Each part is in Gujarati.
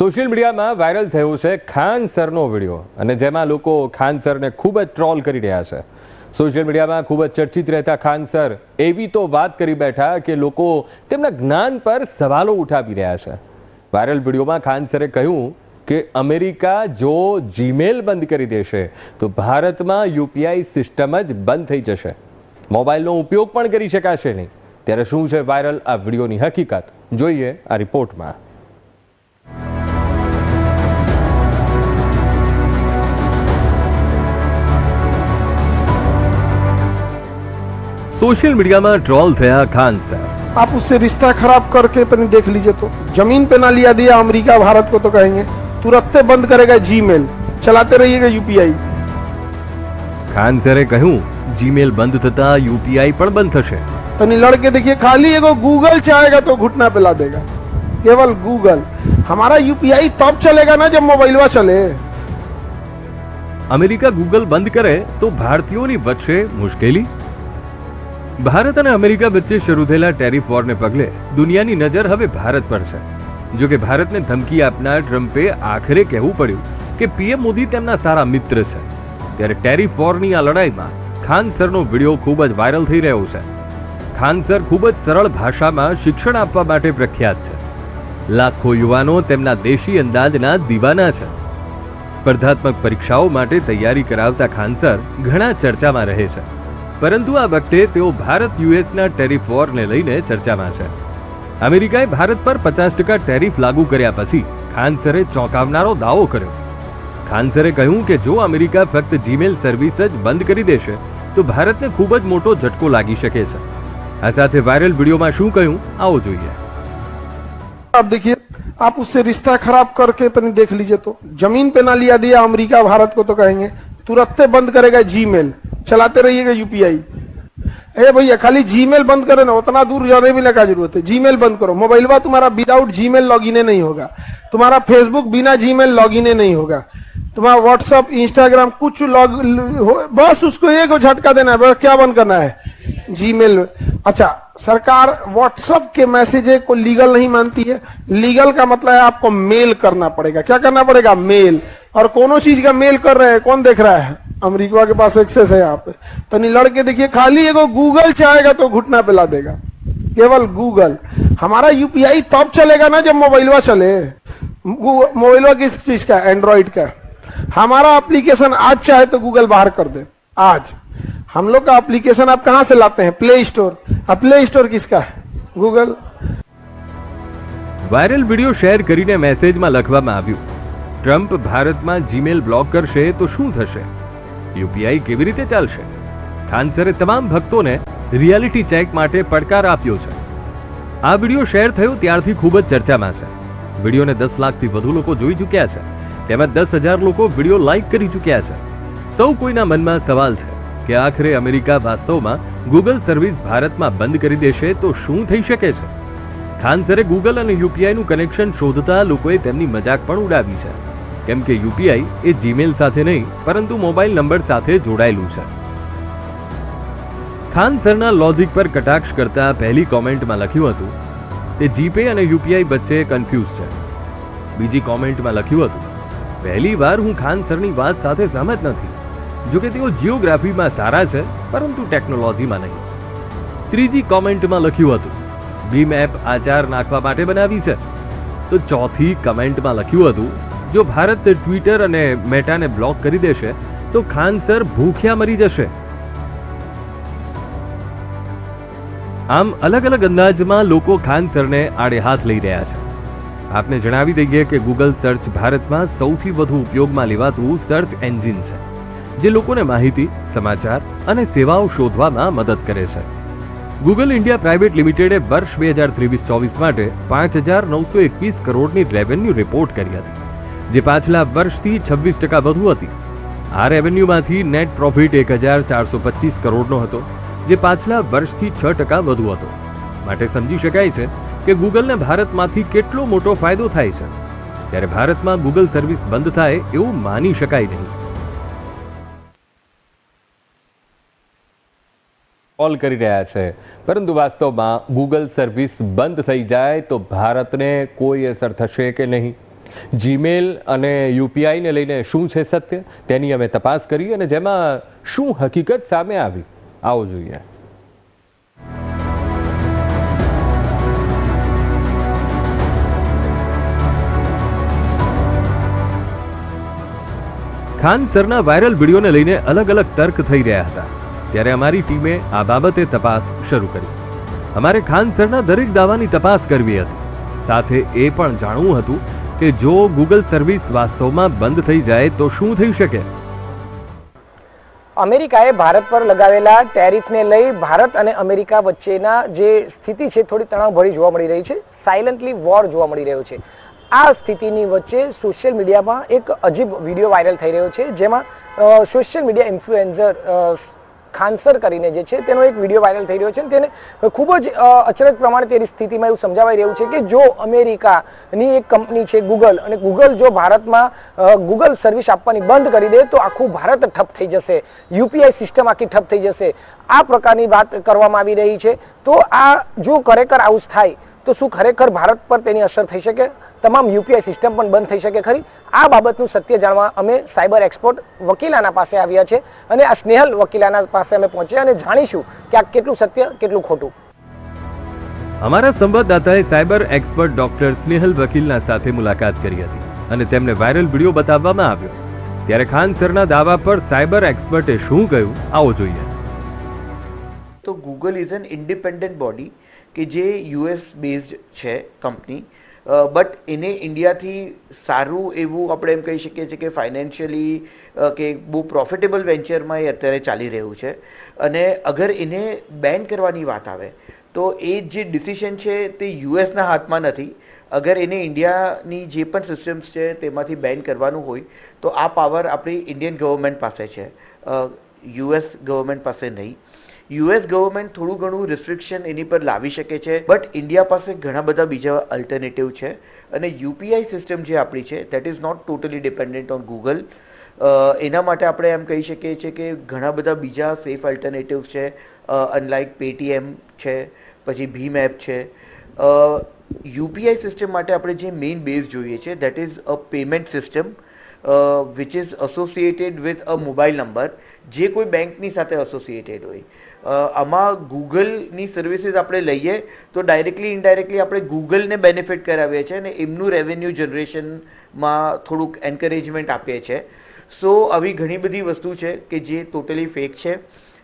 સોશિયલ મીડિયામાં વાયરલ થયો છે ખાન સરનો વિડીયો અને જેમાં લોકો ખાન સરને ખૂબ જ ટ્રોલ કરી રહ્યા છે। સોશિયલ મીડિયામાં ખૂબ જ ચર્ચિત રહેતા ખાન સર એવી તો વાત કરી બેઠા કે લોકો તેમના જ્ઞાન પર સવાલો ઉઠાવી રહ્યા છે। વાયરલ વિડીયોમાં ખાન સરે કહ્યું કે અમેરિકા જો જીમેલ બંધ કરી દેશે તો ભારતમાં યુપીઆઈ સિસ્ટમ જ બંધ થઈ જશે, મોબાઈલનો ઉપયોગ પણ કરી શકાશે નહીં। ત્યારે શું છે વાયરલ આ વિડીયોની હકીકત, જોઈએ આ રિપોર્ટમાં। सोशल मीडिया में ट्रोल थया खान सर। आप उससे रिश्ता खराब करके अपने देख लीजिए तो जमीन पे ना लिया दिया अमेरिका भारत को तो कहेंगे तुरंत बंद करेगा जीमेल, चलाते रहिएगा यूपीआई। खान सरे कहूं जीमेल बंद थता यूपीआई पण बंद थशे। तनी लड़के देखिए खाली एगो गूगल चाहेगा तो घुटना पे ला देगा, केवल गूगल। हमारा यूपीआई तब चलेगा ना जब मोबाइलवा चले। अमेरिका गूगल बंद करे तो भारतीयों वच्चे मुश्केली। भारत और अमेरिका वच्चे शुरू थયેલા ટેરિફ વોરને પગલે દુનિયાની નજર હવે ભારત પર છે। જો કે ભારતને ધમકી આપનાર ટ્રમ્પે આખરે કહેવું પડ્યું કે પીએમ મોદી તેમના સારા મિત્ર છે। ત્યારે ટેરિફ વોરની આ લડાઈમાં ખાન સરનો વિડીયો ખૂબ જ વાયરલ થઈ રહ્યો છે। ખાન સર ખૂબ જ સરળ ભાષામાં શિક્ષણ આપવા માટે પ્રખ્યાત છે। લાખો યુવાનો તેમના દેશી અંદાજના દીવાના છે। સ્પર્ધાત્મક પરીક્ષાઓ માટે તૈયારી કરાવતા ખાન સર ઘણા ચર્ચામાં રહે છે, પરંતુ આ વખતે તેઓ ભારત યુએસના ટેરિફ વોરને લઈને ચર્ચામાં છે। અમેરિકાએ ભારત પર 50% ટેરિફ લાગુ કર્યા પછી ખાન સરે ચોંકાવનારો દાવો કર્યો। ખાન સરે કહ્યું કે જો અમેરિકા ફક્ત જીમેલ સર્વિસ જ બંધ કરી દેશે તો ભારતને ખૂબ જ મોટો ઝટકો લાગી શકે છે। આ સાથે વાયરલ વિડીયોમાં શું કહ્યું આવો જોઈએ। आप देखिए, आप उससे रिश्ता खराब करके अपने देख लीजिए तो जमीन पे ना लिया दिया अमेरिका भारत को तो कहेंगे तुरंत बंद करेगा जीमेल, चलाते रहिएगा यूपीआई। ए भैया खाली जीमेल बंद करे ना, उतना दूर जाने भी क्या जरूरत है। जीमेल बंद करो, मोबाइलवा तुम्हारा विदाउट जीमेल लॉगिन नहीं होगा, तुम्हारा फेसबुक बिना जीमेल लॉगिन नहीं होगा, तुम्हारा व्हाट्सअप इंस्टाग्राम कुछ बस उसको एक झटका देना है, बस क्या बंद करना है, जीमेल। अच्छा, सरकार व्हाट्सएप के मैसेज को लीगल नहीं मानती है। लीगल का मतलब है आपको मेल करना पड़ेगा। क्या करना पड़ेगा? मेल। और कोनो चीज का मेल कर रहे हैं, कौन देख रहा है? अमेरिका के पास एक्सेस है यहाँ पे। तनी लड़के देखिए खाली एगो गूगल चाहेगा तो घुटना पे ला देगा, केवल गूगल। हमारा यूपीआई तब चलेगा ना जब मोबाइलवा चले। मोबाइलवा किस चीज का? एंड्रॉइड का। हमारा एप्लीकेशन आज चाहे तो गूगल बाहर कर दे। आज हम लोग का एप्लीकेशन आप कहां से लाते हैं? Play store. अब प्ले स्टोर किसका है? गूगल। वायरल वीडियो शेयर करीने मेसेजમાં લખવામાં આવ્યું, ટ્રમ્પ ભારતમાં જીમેલ બ્લોક કરશે તો શું થશે? યુપીઆઈ કેવી રીતે ચાલશે? ખાન સરે તમામ ભક્તોને રિયાલિટી ચેક માટે પડકાર આપ્યો છે। આ વિડીયો શેર થયો ત્યારથી ખૂબ જ ચર્ચામાં છે। વિડીયોને 10 લાખથી વધુ લોકો જોઈ ચૂક્યા છે, તેમાં 10,000 લોકો વિડીયો લાઈક કરી ચૂક્યા છે। સૌ કોઈના મનમાં સવાલ છે કે આખરે અમેરિકા વાસ્તવમાં ગૂગલ સર્વિસ ભારતમાં બંધ કરી દેશે તો શું થઈ શકે છે? ખાન સરે ગૂગલ અને યુપીઆઈનું કનેક્શન શોધતા લોકોએ તેમની મજાક પણ ઉડાવી છે, કેમ કે યુપીઆઈ એ જીમેલ સાથે નહીં પરંતુ મોબાઈલ નંબર સાથે જોડાયેલું છે। ખાન સરના લોજિક પર કટાક્ષ કરતા પહેલી કોમેન્ટમાં લખ્યું હતું તે જીપે અને યુપીઆઈ વચ્ચે કન્ફ્યુઝ છે। બીજી કોમેન્ટમાં લખ્યું હતું પહેલી વાર હું ખાન સરની વાત સાથે સહમત નથી, જો કે તેઓ જીઓગ્રાફીમાં સારા છે પરંતુ ટેકનોલોજીમાં નહીં। ત્રીજી કોમેન્ટમાં લખ્યું હતું ભીમ એપ આચાર નાખવા માટે બનાવી છે। તો ચોથી કમેન્ટમાં લખ્યું હતું જો ભારત ટ્વિટર અને મેટાને બ્લોક કરી દેશે તો ખાન સર ભૂખ્યા મરી જશે। આમ અલગ અલગ અંદાજમાં લોકો ખાન સરને આડે હાથ લઈ રહ્યા છે। આપને જણાવી દઈએ કે ગૂગલ સર્ચ ભારતમાં સૌથી વધુ ઉપયોગમાં લેવાતું સર્ચ એન્જિન છે, જે લોકોને માહિતી, સમાચાર અને સેવાઓ શોધવામાં મદદ કરે છે। ગૂગલ ઇન્ડિયા પ્રાઇવેટ લિમિટેડે વર્ષ 2023-24 માટે 5,921 કરોડની રેવન્યુ રિપોર્ટ કરી હતી, જે પાછલા વર્ષથી 26% વધુ હતી। આ રેવન્યુમાંથી નેટ પ્રોફિટ 1,425 કરોડનો હતો, જે પાછલા વર્ષથી 6% વધુ હતો। માટે સમજી શકાય છે કે ગૂગલને ભારતમાંથી કેટલો મોટો ફાયદો થાય છે। ત્યારે ભારતમાં ગૂગલ સર્વિસ બંધ થાય એવું માની શકાય નહીં। કોલ કરી રહ્યા છે, પરંતુ વાસ્તવમાં ગૂગલ સર્વિસ બંધ થઈ જાય તો ભારતને કોઈ અસર થશે કે નહીં? જીમેલ અને યુપીઆઈને લઈને શું છે સત્ય તેની અમે તપાસ કરી અને જેમાં શું હકીકત સામે આવી આવો જોઈએ. ખાન સરના વાયરલ વિડીયોને લઈને અલગ અલગ તર્ક થઈ રહ્યા હતા ત્યારે અમારી ટીમે આ બાબતે તપાસ શરૂ કરી. અમારે ખાન સરના દરેક દાવાની તપાસ કરવી હતી. સાથે એ પણ જાણવું હતું કે જો ગૂગલ સર્વિસ વાસ્તવમાં બંધ થઈ જાય તો શું થઈ શકે. અમેરિકાએ ભારત પર લગાવેલા ટેરિફને લઈ ભારત અને અમેરિકા વચ્ચેના જે સ્થિતિ છે થોડી તણાવભરી જોવા મળી રહી છે. સાયલન્ટલી વોર જોવા મળી રહ્યો છે. આ સ્થિતિની વચ્ચે સોશિયલ મીડિયામાં એક અજીબ વિડીયો વાયરલ થઈ રહ્યો છે જેમાં સોશિયલ મીડિયા ઇન્ફ્લુએન્સર ખાનસર કરીને જે છે તેનો એક વિડીયો વાયરલ થઈ રહ્યો છે. તેને ખૂબ જ અચરજ પ્રમાણે તેની સ્થિતિમાં એવું સમજાવાઈ રહ્યું છે કે જો અમેરિકાની એક કંપની છે ગૂગલ અને ગૂગલ જો ભારતમાં ગૂગલ સર્વિસ આપવાની બંધ કરી દે તો આખું ભારત ઠપ થઈ જશે, યુપીઆઈ સિસ્ટમ આખી ઠપ થઈ જશે. આ પ્રકારની વાત કરવામાં આવી રહી છે. તો આ જો ખરેખર આવું થાય તો શું ખરેખર ભારત પર તેની અસર થઈ શકે? તમામ યુપીઆઈ સિસ્ટમ પણ બંધ થઈ શકે ખરી? આ બાબતનું સત્ય જાણવા અમે સાયબર એક્સપર્ટ વકીલાના પાસે આવ્યા છે અને આ સ્નેહલ વકીલાના પાસે અમે પહોંચ્યા અને જાણીશું કે આ કેટલું સત્ય કેટલું ખોટું. અમારા સંવાદદાતાએ સાયબર એક્સપર્ટ ડોક્ટર સ્નેહલ વકીલના સાથે મુલાકાત કરી હતી અને તેમને વાયરલ વિડીયો બતાવવામાં આવ્યો. ત્યારે ખાન સરના દાવા પર સાયબર એક્સપર્ટે શું કહ્યું આવો જોઈએ. તો Google is an independent body કે જે યુએસ બેઝડ છે કંપની, બટ એને ઇન્ડિયાથી સારું એવું આપણે એમ કહી શકીએ છીએ કે ફાઇનાન્શિયલી કે બહુ પ્રોફિટેબલ વેન્ચરમાં એ અત્યારે ચાલી રહ્યું છે. અને અગર એને બેન કરવાની વાત આવે તો એ જે ડિસિઝન છે તે યુએસના હાથમાં નથી. અગર એને ઇન્ડિયાની જે પણ સિસ્ટમ્સ છે તેમાંથી બેન કરવાનું હોય તો આ પાવર આપણી ઇન્ડિયન ગવર્મેન્ટ પાસે છે, યુએસ ગવર્મેન્ટ પાસે નહીં. યુએસ ગવર્મેન્ટ થોડું ઘણું રિસ્ટ્રિક્શન એની પર લાવી શકે છે, બટ ઇન્ડિયા પાસે ઘણા બધા બીજા અલ્ટરનેટિવ છે અને યુપીઆઈ સિસ્ટમ જે આપણી છે that is not totally dependent on Google. એના માટે આપણે એમ કહી શકીએ છીએ કે ઘણા બધા બીજા સેફ અલ્ટરનેટિવ્સ છે, અનલાઇક પેટીએમ છે, પછી ભીમ એપ છે. યુપીઆઈ સિસ્ટમ માટે આપણે જે મેઇન બેઝ જોઈએ છે that is a payment system which is associated with a mobile number, જે કોઈ બેંકની સાથે એસોસિએટેડ હોય. આમાં ગૂગલની સર્વિસીસ આપણે લઈએ તો ડાયરેક્ટલી ઇનડાયરેક્ટલી આપણે ગૂગલને બેનિફિટ કરાવીએ છીએ અને એમનું રેવન્યુ જનરેશનમાં થોડુંક એન્કરેજમેન્ટ આપીએ છીએ. સો આવી ઘણી બધી વસ્તુ છે કે જે ટોટલી ફેક છે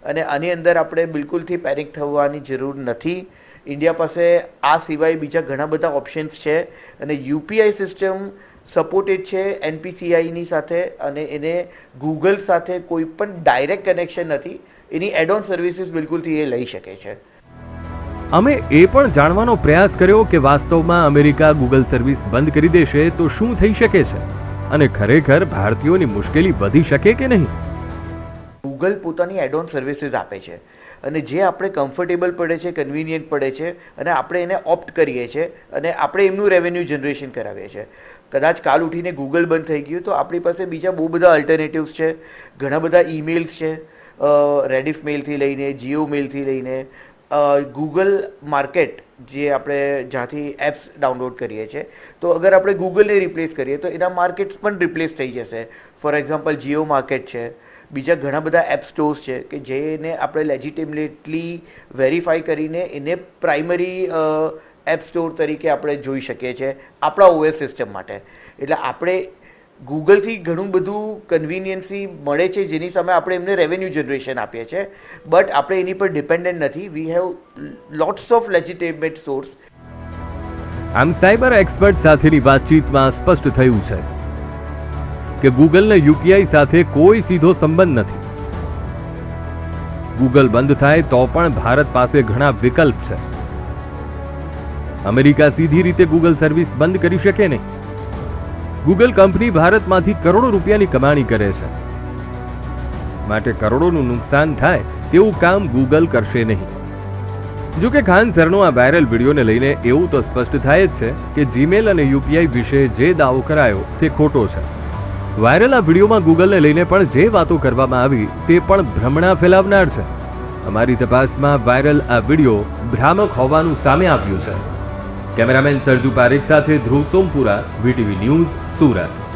અને આની અંદર આપણે બિલકુલથી પેનિક થવાની જરૂર નથી. ઇન્ડિયા પાસે આ સિવાય બીજા ઘણા બધા ઓપ્શન્સ છે અને યુપીઆઈ સિસ્ટમ સપોર્ટેડ છે એનપીસીઆઈની સાથે અને એને ગૂગલ સાથે કોઈ પણ ડાયરેક્ટ કનેક્શન નથી. એની એડ ઓન સર્વિસીસ બિલકુલથી એ લઈ શકે છે. અમે એ પણ જાણવાનો પ્રયાસ કર્યો કે વાસ્તવમાં અમેરિકા ગૂગલ સર્વિસ બંધ કરી દેશે તો શું થઈ શકે છે અને ખરેખર ભારતીયોની મુશ્કેલી વધી શકે કે નહીં. ગૂગલ પોતાની એડ ઓન સર્વિસીસ આપે છે અને જે આપણે કમ્ફર્ટેબલ પડે છે, કન્વિનિયન્ટ પડે છે અને આપણે એને ઓપ્ટ કરીએ છીએ અને આપણે એમનું રેવન્યુ જનરેશન કરાવીએ છીએ. કદાચ કાલ ઉઠીને ગૂગલ બંધ થઈ ગયું તો આપણી પાસે બીજા બહુ બધા અલ્ટરનેટિવ્સ છે. ઘણા બધા ઈમેલ્સ છે, રેડિફ મેલથી લઈને જીઓ મેલથી લઈને ગૂગલ માર્કેટ જે આપણે જ્યાંથી એપ્સ ડાઉનલોડ કરીએ છીએ. તો અગર આપણે ગૂગલને રિપ્લેસ કરીએ તો એના માર્કેટ્સ પણ રિપ્લેસ થઈ જશે. ફોર એક્ઝામ્પલ જીઓ માર્કેટ છે, બીજા ઘણા બધા એપ સ્ટોર્સ છે કે જેને આપણે લેજિટિમેટલી વેરીફાઈ કરીને એને પ્રાઇમરી એપ સ્ટોર તરીકે આપણે જોઈ શકીએ છીએ આપણા ઓએસ સિસ્ટમ માટે. એટલે આપણે ગૂગલથી ઘણું બધું કન્વિનિયન્સી મળે છે જેની સામે આપણે એમને રેવન્યુ જનરેશન આપીએ છીએ, બટ આપણે એની પર ડિપેન્ડન્ટ નથી. We have lots of legitimate source. આમ સાયબર એક્સપર્ટ સાથેની વાતચીતમાં સ્પષ્ટ થયું છે કે ગૂગલને યુપીઆઈ સાથે કોઈ સીધો સંબંધ નથી. ગૂગલ બંધ થાય તો પણ ભારત પાસે ઘણા વિકલ્પ છે. અમેરિકા સીધી રીતે ગૂગલ સર્વિસ બંધ કરી શકે નહીં. ગૂગલ કંપની ભારતમાંથી કરોડો રૂપિયાની કમાણી કરે છે, માટે કરોડોનું નુકસાન થાય તેવું કામ ગૂગલ કરશે નહીં. જો કે ખાન સરનો આ વાયરલ વિડીયોને લઈને એવું તો સ્પષ્ટ થાય જ છે કે જીમેલ અને યુપીઆઈ વિશે જે દાવો કરાયો તે ખોટો છે. વાયરલ આ વિડીયોમાં ગૂગલને લઈને પણ જે વાતો કરવામાં આવી તે પણ ભ્રમણા ફેલાવનાર છે. અમારી તપાસમાં વાયરલ આ વિડીયો ભ્રામક હોવાનું સામે આવ્યું છે. કેમેરામેન સરજુ પારેખ સાથે ધ્રુવ સોમપુરા, વીટીવી ન્યૂઝ, સુરત.